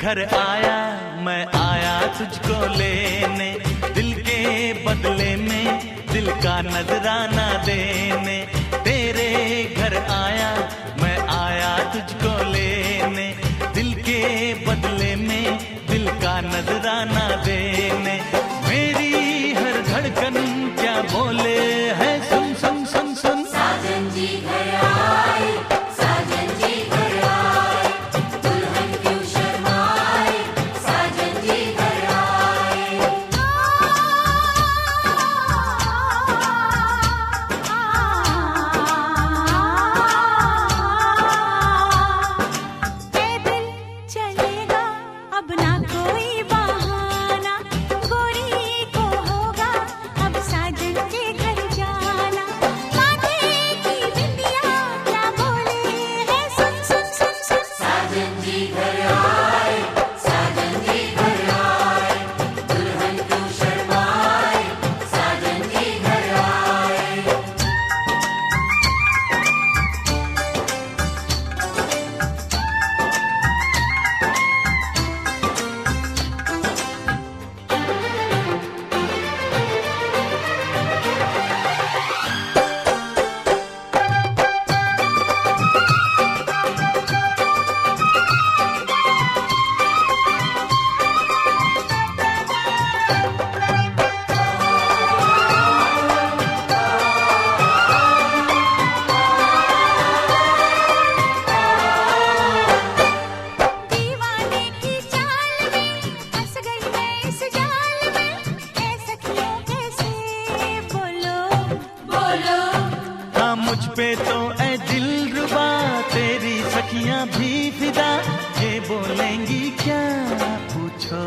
घर आया, मैं आया तुझको लेने, दिल के बदले में दिल का नजराना देने। तेरे घर आया, मैं आया तुझको लेने, दिल के बदले में दिल का नजराना देने। मेरी हर धड़कन क्या बोले है, सुन सुन सुन सुन। साजन जी घर आए, साजन जी घर आए, दुल्हन क्यों शर्माए, साजन जी घर आए। पैदल चलेगा अब ना कोई बहाना, गोरी को होगा अब साजन के घर जाना। माथे की बिंदिया क्या बोले है, सुन सुन सुन सुन। साजन जी घर आए, साजन जी घर आए, दुल्हन क्यों शर्माए, साजन जी घर आए। दीवाने की चाल में फंस गई मैं इस जाल में, ऐ सखियों कैसे बोलो बोलो हाँ मुझ पे तो ऐ दिलरुबा, तेरी सखियां भी फिदा, ये बोलेंगी क्या पूछो।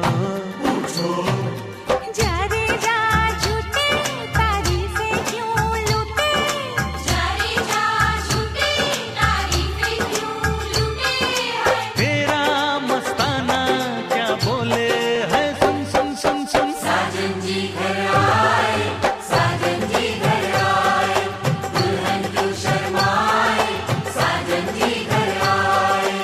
जा रे जा झूठे तारीफें क्यों लूटे, जारी जा झूठी तारीफें क्यों लूटे हैं। तेरा मस्ताना क्या बोले है, सुन सुन सुन सुन। साजन जी घर आए, साजन जी घर आए, दुल्हन क्यों शर्माए, साजन जी घर आए।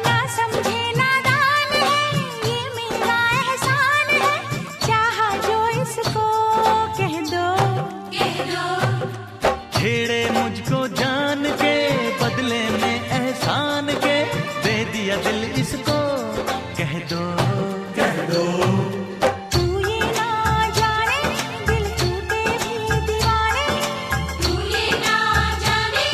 ना समझे नादान है, ये मेरा एहसान है, चाहा जो इसको कह दो। कह दो छेड़े मुझको जान के, बदले में एहसान के, दे दिया दिल इसको, कह दो कह दो। तू ये ना जाने दिल टूटे भी दीवाने, तू ये ना जाने,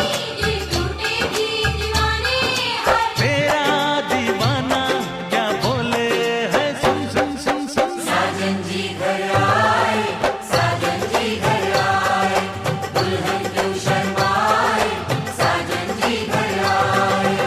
दिल टूटे भी दीवाने हैं। तेरा दीवाना क्या बोले है, सुन सुन सुन सुन। साजन जी घर आए, साजन जी घर आए, दुल्हन क्यों शर्माए, साजन जी घर आए।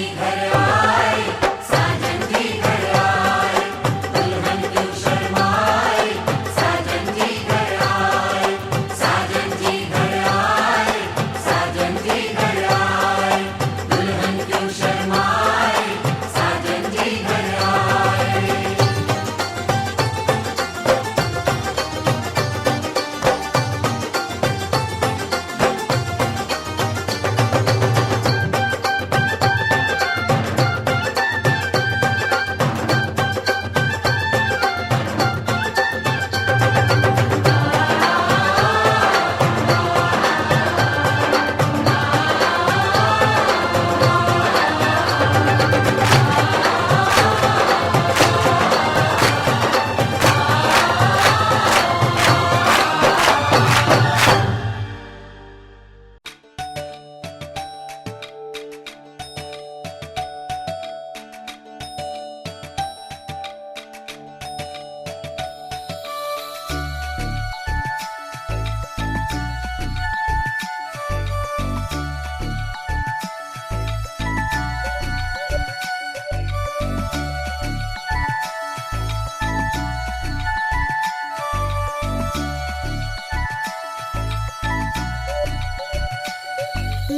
जी घर आए, साजन जी घर आए, दुल्हन क्यों शर्माए, साजन जी घर आए, साजन जी घर आए, साजन जी घर आए, दुल्हन क्यों शर्माए, साजन जी घर आए।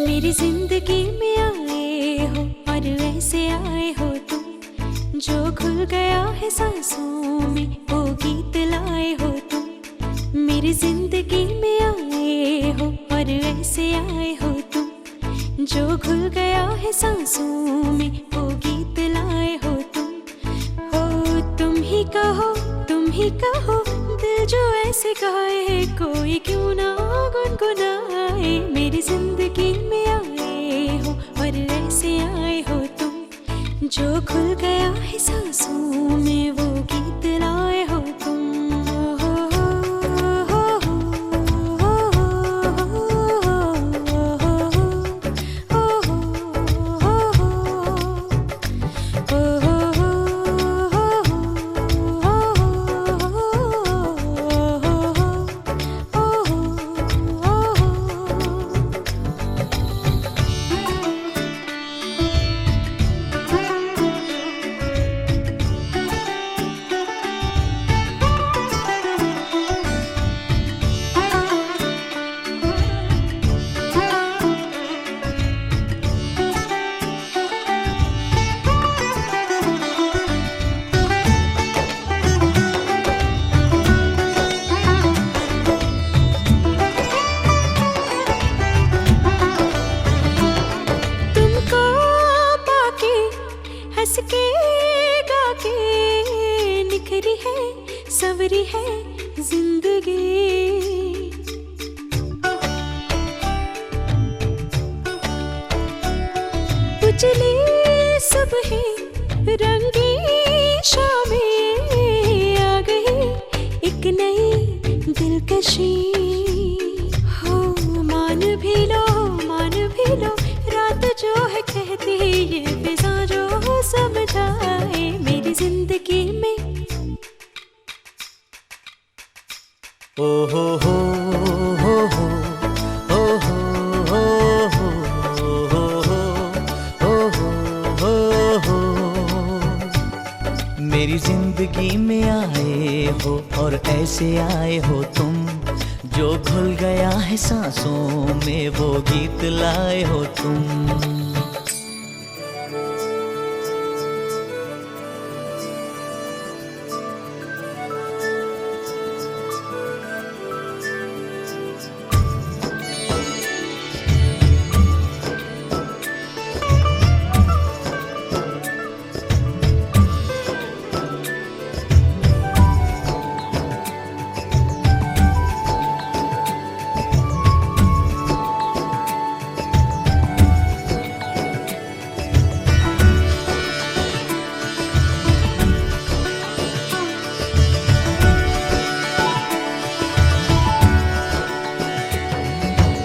मेरी जिंदगी में आए हो और वैसे आए हो तुम, जो खुल गया है सांसों में वो गीत लाए हो तुम। मेरी जिंदगी में आए हो और वैसे आए हो तुम, जो खुल गया है सांसों में वो गीत लाए हो तुम। हो तुम ही कहो, तुम ही कहो, दिल जो ऐसे गाए कोई क्यों ना गुनगुनाए। मेरी जिंदगी में आए हो और ऐसे आए हो तुम, जो खुल गया है सांसों में वो गीत लाए हो तुम। हंस के गा के निखरी है सवरी है जिंदगी। उजली सुबह रंगी शामें आ गई, एक नई दिलकशी। हो मान भी लो, मान भी लो, रात जो है कहती ये फिजा जो समझाए। मेरी जिंदगी में ओ हो हो हो हो हो हो। मेरी जिंदगी में आए हो और ऐसे आए हो तुम, जो घुल गया है सांसों में वो गीत लाए हो तुम।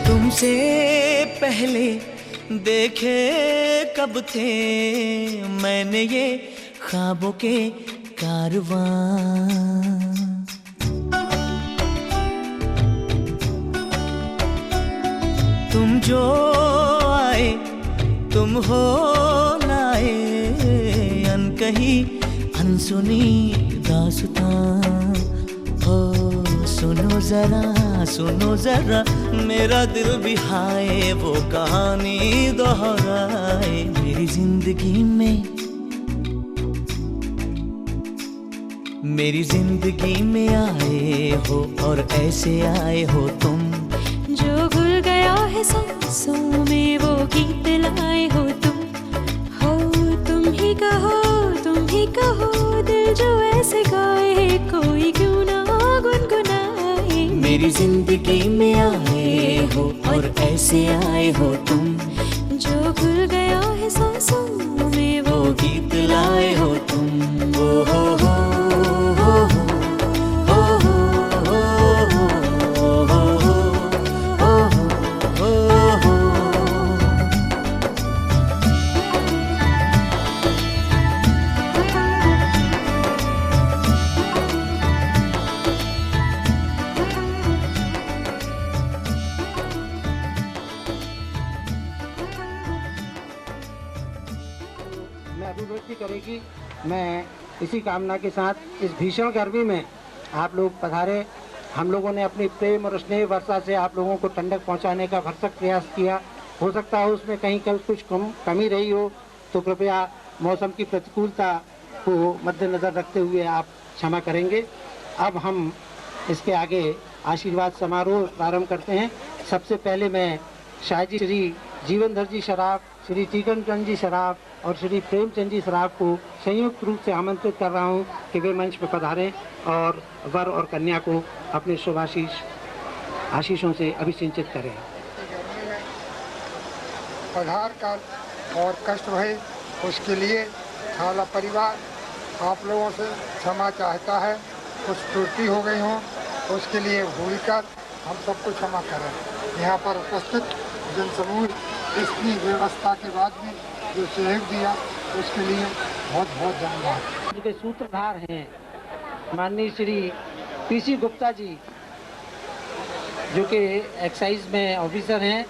तुमसे पहले देखे कब थे मैंने ये ख्वाबों के कारवां। तुम जो आए तुम हो ना रही अनसुनी दास्तां। ओ सुनो जरा मेरा दिल भी हाय वो कहानी दोहराए। मेरी जिंदगी में आए हो और ऐसे आए हो तुम। जो घुल गया है सांसों में वो गीत लाए हो तुम। हो तुम ही कहो दिल जो ऐसे गाए कोई क्यों ना गुनगुनाए। मेरी जिंदगी में आए हो और ऐसे आए हो तुम। जो घुल गया है सांसों में वो गीत लाए हो तुम। ओ हो हो अभिव्यक्ति करेगी। मैं इसी कामना के साथ इस भीषण गर्मी में आप लोग पधारे। हम लोगों ने अपनी प्रेम और स्नेह वर्षा से आप लोगों को ठंडक पहुंचाने का भरसक प्रयास किया। हो सकता है उसमें कहीं कुछ कमी रही हो तो कृपया मौसम की प्रतिकूलता को मद्देनजर रखते हुए आप क्षमा करेंगे। अब हम इसके आगे आशीर्वाद समारोह प्रारंभ करते हैं। सबसे पहले मैं शाह जी श्री जीवनधर जी शराफ, श्री टीकमचंद जी शराफ और श्री प्रेमचंद जी शराफ को संयुक्त रूप से आमंत्रित कर रहा हूं कि वे मंच पर पधारें और वर और कन्या को अपने शुभ आशीषों से अभिसिंचित करें। पधार कर और कष्ट भय उसके लिए थाला परिवार आप लोगों से क्षमा चाहता है। कुछ त्रुटि हो गई हो उसके लिए भूलकर हम सबको क्षमा करें। यहाँ पर उपस्थित जनसमूह इसकी व्यवस्था के बाद भी जो सहयोग दिया उसके लिए बहुत बहुत धन्यवाद। उनके सूत्रधार हैं माननीय श्री पीसी गुप्ता जी जो कि एक्साइज में ऑफिसर हैं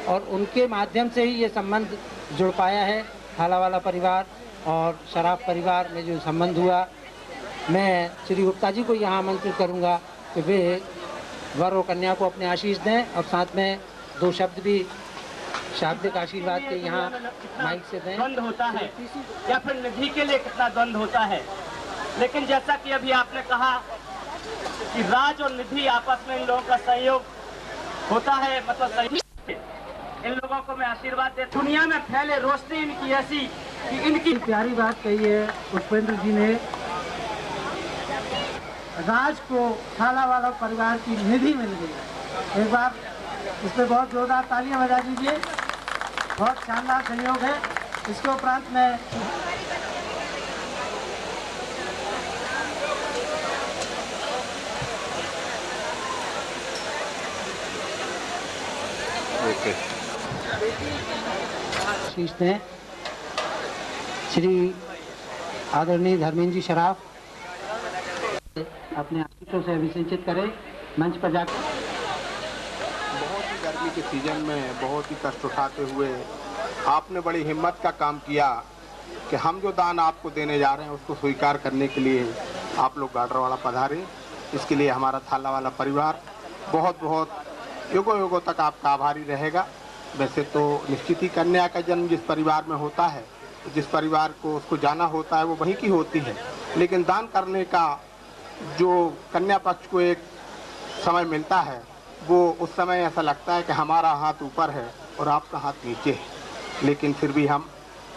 और उनके माध्यम से ही ये संबंध जुड़ पाया है। थालावाला परिवार और शराफ परिवार में जो संबंध हुआ, मैं श्री गुप्ता जी को यहाँ आमंत्रित करूँगा कि वे वर और कन्या को अपने आशीष दें और साथ में दो शब्द भी शाब्दिक आशीर्वाद के यहाँ माइक से दें। द्वंद होता है या फिर निधि के लिए कितना द्वंद होता है, लेकिन जैसा कि अभी आपने कहा कि राज और निधि आपस में इन लोगों का सहयोग होता है, मतलब सहयोग। इन लोगों को मैं आशीर्वाद देता हूं। दुनिया में फैले रोशनी इनकी ऐसी कि इनकी प्यारी बात कही है उपेंद्र जी ने। राज को थालावाला परिवार की निधि मिल गई। एक बार इस पर बहुत जोरदार तालियां बजा दीजिए। बहुत शानदार सहयोग है। इसके उपरांत में शीश हैं श्री आदरणीय धर्मेंद्र जी शराफ अपने आशीषों से अभिसिंचित करें मंच पर जाकर। बहुत ही गर्मी के सीजन में बहुत ही कष्ट उठाते हुए आपने बड़ी हिम्मत का काम किया कि हम जो दान आपको देने जा रहे हैं उसको स्वीकार करने के लिए आप लोग गाडरवाड़ा पधारे। इसके लिए हमारा थालावाला परिवार बहुत बहुत युगों युगों तक आपका आभारी रहेगा। वैसे तो निश्चित ही कन्या का जन्म जिस परिवार में होता है, जिस परिवार को उसको जाना होता है वो वहीं की होती है, लेकिन दान करने का जो कन्या पक्ष को एक समय मिलता है वो उस समय ऐसा लगता है कि हमारा हाथ ऊपर है और आपका हाथ नीचे है। लेकिन फिर भी हम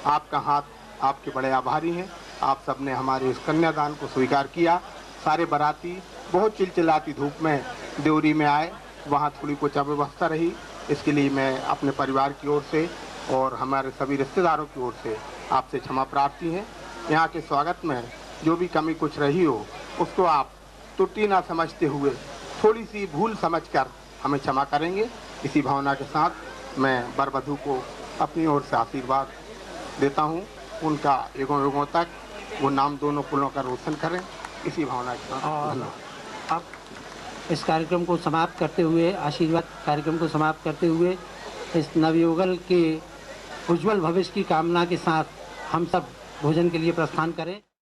आपका हाथ आपके बड़े आभारी हैं। आप सबने हमारे इस कन्यादान को स्वीकार किया। सारे बाराती बहुत चिलचिलाती धूप में देवरी में आए, वहाँ थोड़ी कुछ अव्यवस्था रही। इसके लिए मैं अपने परिवार की ओर से और हमारे सभी रिश्तेदारों की ओर से आपसे क्षमा प्रार्थी है। यहाँ के स्वागत में जो भी कमी कुछ रही हो उसको आप त्रुटि ना समझते हुए थोड़ी सी भूल समझकर हमें क्षमा करेंगे। इसी भावना के साथ मैं वर वधू को अपनी ओर से आशीर्वाद देता हूँ। उनका युगों युगों तक वो नाम दोनों कुलों का रोशन करें, इसी भावना के साथ धन्यवाद। अब इस कार्यक्रम को समाप्त करते हुए, आशीर्वाद कार्यक्रम को समाप्त करते हुए, इस नवयुगल के उज्जवल भविष्य की कामना के साथ हम सब भोजन के लिए प्रस्थान करें।